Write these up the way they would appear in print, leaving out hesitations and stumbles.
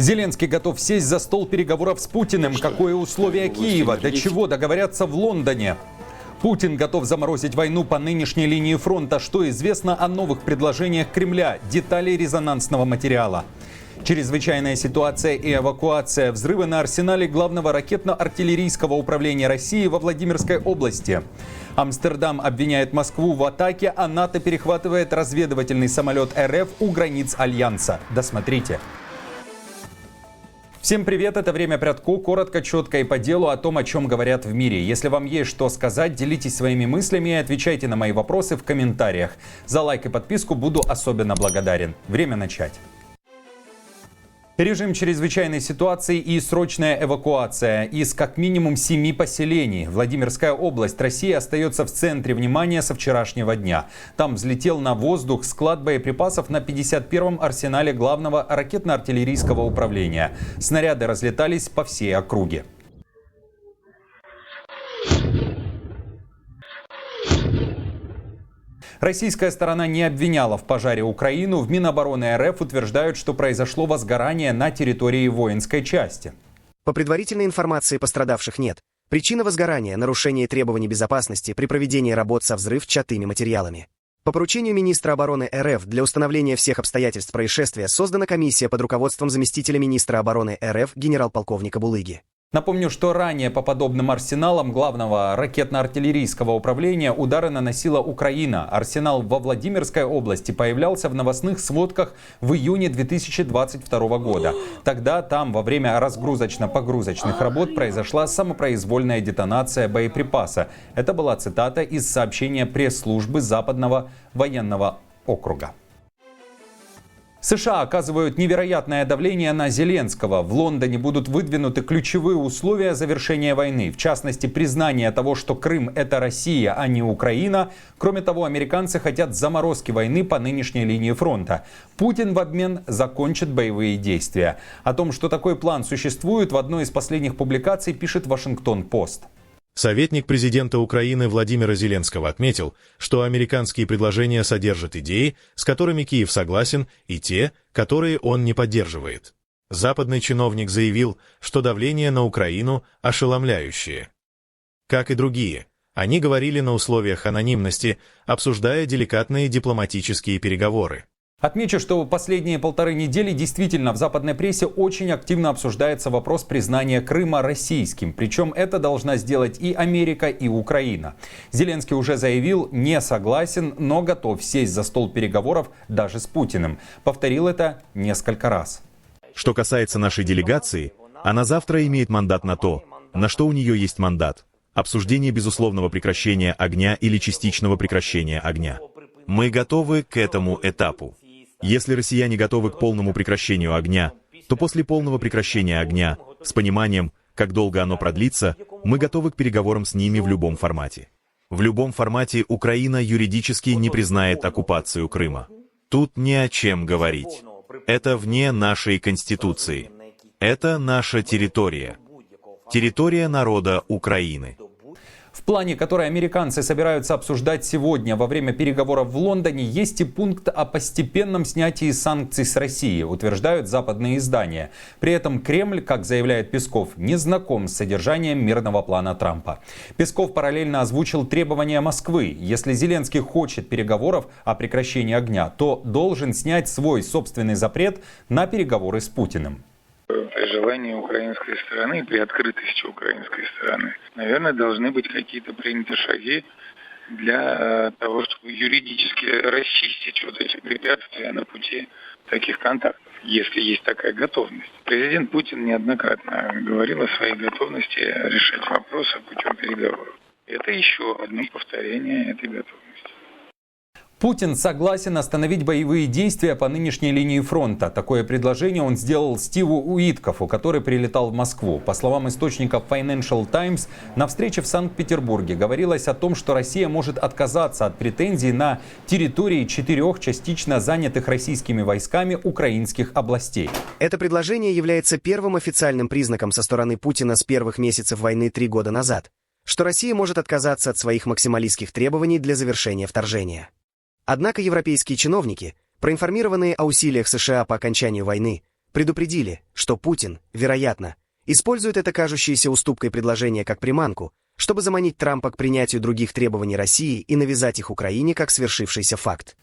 Зеленский готов сесть за стол переговоров с Путиным. Какое условие Киева? До чего договорятся в Лондоне? Путин готов заморозить войну по нынешней линии фронта. Что известно о новых предложениях Кремля? Детали резонансного материала. Чрезвычайная ситуация и эвакуация. Взрывы на арсенале главного ракетно-артиллерийского управления России во Владимирской области. Амстердам обвиняет Москву в атаке, а НАТО перехватывает разведывательный самолет РФ у границ Альянса. Досмотрите. Всем привет, это «Время Прядко», коротко, четко и по делу о том, о чем говорят в мире. Если вам есть что сказать, делитесь своими мыслями и отвечайте на мои вопросы в комментариях. За лайк и подписку буду особенно благодарен. Время начать. Режим чрезвычайной ситуации и срочная эвакуация из как минимум 7 поселений. Владимирская область России остается в центре внимания со вчерашнего дня. Там взлетел на воздух склад боеприпасов на 51-м арсенале главного ракетно-артиллерийского управления. Снаряды разлетались по всей округе. Российская сторона не обвиняла в пожаре Украину. В Минобороны РФ утверждают, что произошло возгорание на территории воинской части. По предварительной информации пострадавших нет. Причина возгорания – нарушение требований безопасности при проведении работ со взрывчатыми материалами. По поручению министра обороны РФ для установления всех обстоятельств происшествия создана комиссия под руководством заместителя министра обороны РФ генерал-полковника Булыги. Напомню, что ранее по подобным арсеналам главного ракетно-артиллерийского управления удары наносила Украина. Арсенал во Владимирской области появлялся в новостных сводках в июне 2022 года. Тогда там во время разгрузочно-погрузочных работ произошла самопроизвольная детонация боеприпаса. Это была цитата из сообщения пресс-службы Западного военного округа. США оказывают невероятное давление на Зеленского. В Лондоне будут выдвинуты ключевые условия завершения войны. В частности, признание того, что Крым – это Россия, а не Украина. Кроме того, американцы хотят заморозки войны по нынешней линии фронта. Путин в обмен закончит боевые действия. О том, что такой план существует, в одной из последних публикаций пишет Вашингтон-Пост. Советник президента Украины Владимира Зеленского отметил, что американские предложения содержат идеи, с которыми Киев согласен, и те, которые он не поддерживает. Западный чиновник заявил, что давление на Украину ошеломляющее. Как и другие, они говорили на условиях анонимности, обсуждая деликатные дипломатические переговоры. Отмечу, что в последние 1,5 недели действительно в западной прессе очень активно обсуждается вопрос признания Крыма российским. Причем это должна сделать и Америка, и Украина. Зеленский уже заявил, не согласен, но готов сесть за стол переговоров даже с Путиным. Повторил это несколько раз. Что касается нашей делегации, она завтра имеет мандат на то, на что у нее есть мандат. Обсуждение безусловного прекращения огня или частичного прекращения огня. Мы готовы к этому этапу. Если россияне готовы к полному прекращению огня, то после полного прекращения огня, с пониманием, как долго оно продлится, мы готовы к переговорам с ними в любом формате. В любом формате Украина юридически не признает оккупацию Крыма. Тут не о чем говорить. Это вне нашей Конституции. Это наша территория. Территория народа Украины. В плане, который американцы собираются обсуждать сегодня во время переговоров в Лондоне, есть и пункт о постепенном снятии санкций с России, утверждают западные издания. При этом Кремль, как заявляет Песков, не знаком с содержанием мирного плана Трампа. Песков параллельно озвучил требования Москвы. Если Зеленский хочет переговоров о прекращении огня, то должен снять свой собственный запрет на переговоры с Путиным. При желании украинской стороны, при открытости украинской стороны, наверное, должны быть какие-то приняты шаги для того, чтобы юридически расчистить вот эти препятствия на пути таких контактов, если есть такая готовность. Президент Путин неоднократно говорил о своей готовности решать вопросы путем переговоров. Это еще одно повторение этой готовности. Путин согласен остановить боевые действия по нынешней линии фронта. Такое предложение он сделал Стиву Уиткофу, который прилетал в Москву. По словам источника Financial Times, на встрече в Санкт-Петербурге говорилось о том, что Россия может отказаться от претензий на территории 4 частично занятых российскими войсками украинских областей. Это предложение является первым официальным признаком со стороны Путина с первых месяцев войны 3 года назад, что Россия может отказаться от своих максималистских требований для завершения вторжения. Однако европейские чиновники, проинформированные о усилиях США по окончанию войны, предупредили, что Путин, вероятно, использует это кажущееся уступкой предложение как приманку, чтобы заманить Трампа к принятию других требований России и навязать их Украине как свершившийся факт.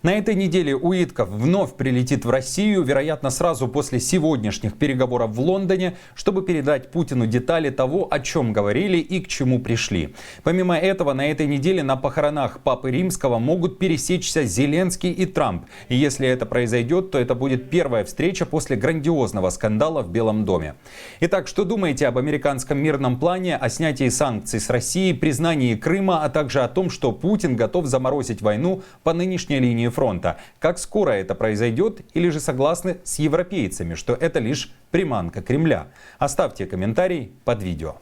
На этой неделе Уитков вновь прилетит в Россию, вероятно, сразу после сегодняшних переговоров в Лондоне, чтобы передать Путину детали того, о чем говорили и к чему пришли. Помимо этого, на этой неделе на похоронах Папы Римского могут пересечься Зеленский и Трамп. И если это произойдет, то это будет первая встреча после грандиозного скандала в Белом доме. Итак, что думаете об американском мирном плане, о снятии санкций с России, признании Крыма, а также о том, что Путин готов заморозить войну по нынешней линии фронта? Как скоро это произойдет, или же согласны с европейцами, что это лишь приманка Кремля? Оставьте комментарий под видео.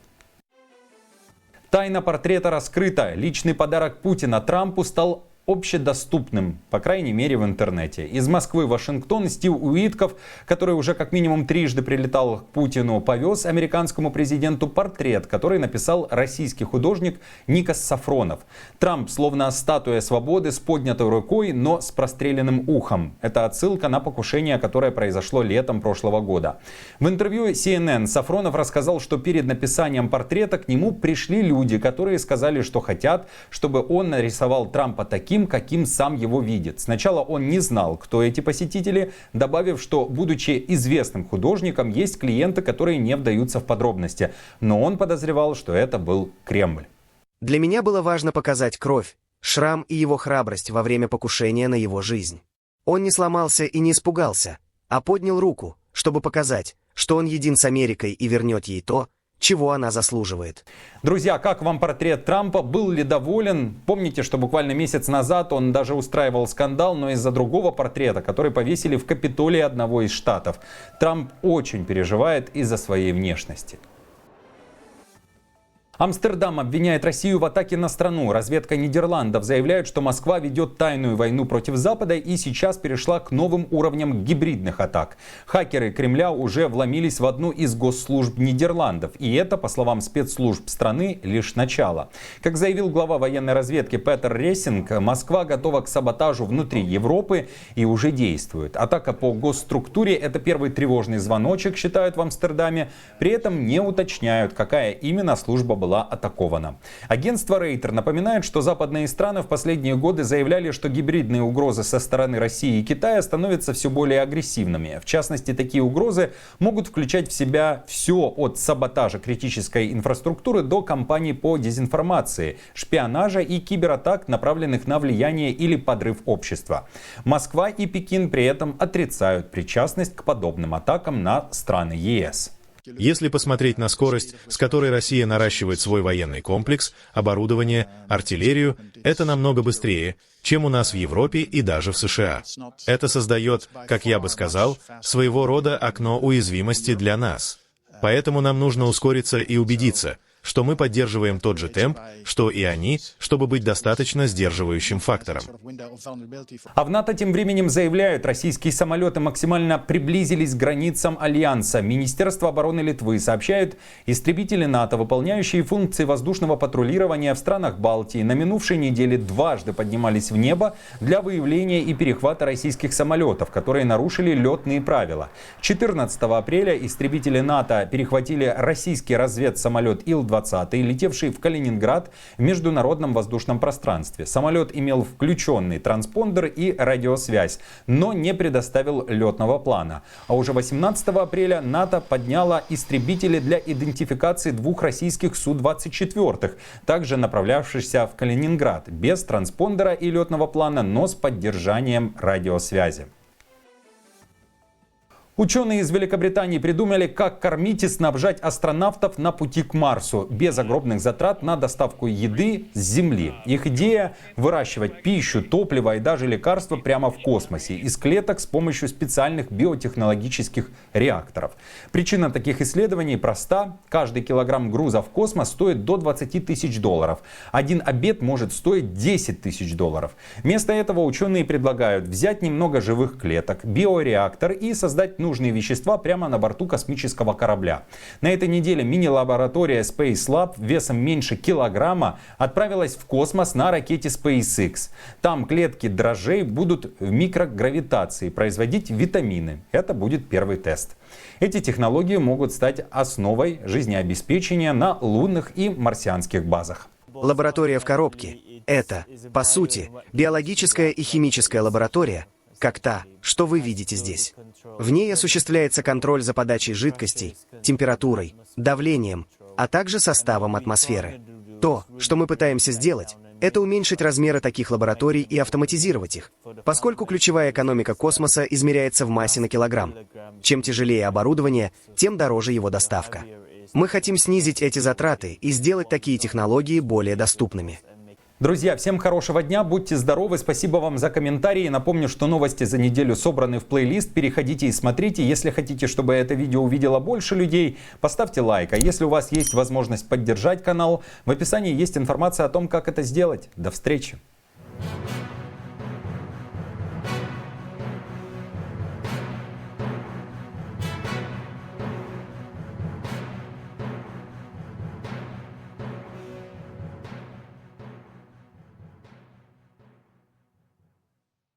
Тайна портрета раскрыта. Личный подарок Путина Трампу стал общедоступным, по крайней мере в интернете. Из Москвы в Вашингтон Стив Уитков, который уже как минимум трижды прилетал к Путину, повез американскому президенту портрет, который написал российский художник Никос Сафронов. Трамп словно статуя свободы с поднятой рукой, но с простреленным ухом. Это отсылка на покушение, которое произошло летом прошлого года. В интервью CNN Сафронов рассказал, что перед написанием портрета к нему пришли люди, которые сказали, что хотят, чтобы он нарисовал Трампа таким, каким сам его видит. Сначала он не знал, кто эти посетители, добавив, что, будучи известным художником, есть клиенты, которые не вдаются в подробности. Но он подозревал, что это был Кремль. Для меня было важно показать кровь, шрам и его храбрость во время покушения на его жизнь. Он не сломался и не испугался, а поднял руку, чтобы показать, что он един с Америкой и вернет ей то, чего она заслуживает. Друзья, как вам портрет Трампа? Был ли доволен? Помните, что буквально месяц назад он даже устраивал скандал, но из-за другого портрета, который повесили в Капитолии одного из штатов. Трамп очень переживает из-за своей внешности. Амстердам обвиняет Россию в атаке на страну. Разведка Нидерландов заявляет, что Москва ведет тайную войну против Запада и сейчас перешла к новым уровням гибридных атак. Хакеры Кремля уже вломились в одну из госслужб Нидерландов. И это, по словам спецслужб страны, лишь начало. Как заявил глава военной разведки Петер Рессинг, Москва готова к саботажу внутри Европы и уже действует. Атака по госструктуре – это первый тревожный звоночек, считают в Амстердаме. При этом не уточняют, какая именно служба была атакована. Агентство Рейтер напоминает, что западные страны в последние годы заявляли, что гибридные угрозы со стороны России и Китая становятся все более агрессивными. В частности, такие угрозы могут включать в себя все от саботажа критической инфраструктуры до кампаний по дезинформации, шпионажа и кибератак, направленных на влияние или подрыв общества. Москва и Пекин при этом отрицают причастность к подобным атакам на страны ЕС. Если посмотреть на скорость, с которой Россия наращивает свой военный комплекс, оборудование, артиллерию, это намного быстрее, чем у нас в Европе и даже в США. Это создает, как я бы сказал, своего рода окно уязвимости для нас. Поэтому нам нужно ускориться и убедиться, что мы поддерживаем тот же темп, что и они, чтобы быть достаточно сдерживающим фактором. А в НАТО тем временем заявляют, российские самолеты максимально приблизились к границам Альянса. Министерство обороны Литвы сообщает, истребители НАТО, выполняющие функции воздушного патрулирования в странах Балтии, на минувшей неделе дважды поднимались в небо для выявления и перехвата российских самолетов, которые нарушили летные правила. 14 апреля истребители НАТО перехватили российский разведсамолет Ил-20, летевший в Калининград в международном воздушном пространстве. Самолет имел включенный транспондер и радиосвязь, но не предоставил летного плана. А уже 18 апреля НАТО подняло истребители для идентификации двух российских Су-24, также направлявшихся в Калининград, без транспондера и летного плана, но с поддержанием радиосвязи. Ученые из Великобритании придумали, как кормить и снабжать астронавтов на пути к Марсу без огромных затрат на доставку еды с Земли. Их идея – выращивать пищу, топливо и даже лекарства прямо в космосе, из клеток с помощью специальных биотехнологических реакторов. Причина таких исследований проста. Каждый килограмм груза в космос стоит до $20 тысяч. Один обед может стоить $10 тысяч. Вместо этого ученые предлагают взять немного живых клеток, биореактор и создать нужные вещества прямо на борту космического корабля. На этой неделе мини-лаборатория Space Lab весом меньше килограмма отправилась в космос на ракете SpaceX. Там клетки дрожжей будут в микрогравитации производить витамины. Это будет первый тест. Эти технологии могут стать основой жизнеобеспечения на лунных и марсианских базах. Лаборатория в коробке – это, по сути, биологическая и химическая лаборатория, как та, что вы видите здесь. В ней осуществляется контроль за подачей жидкостей, температурой, давлением, а также составом атмосферы. То, что мы пытаемся сделать, это уменьшить размеры таких лабораторий и автоматизировать их, поскольку ключевая экономика космоса измеряется в массе на килограмм. Чем тяжелее оборудование, тем дороже его доставка. Мы хотим снизить эти затраты и сделать такие технологии более доступными. Друзья, всем хорошего дня, будьте здоровы, спасибо вам за комментарии. Напомню, что новости за неделю собраны в плейлист, переходите и смотрите. Если хотите, чтобы это видео увидело больше людей, поставьте лайк. А если у вас есть возможность поддержать канал, в описании есть информация о том, как это сделать. До встречи!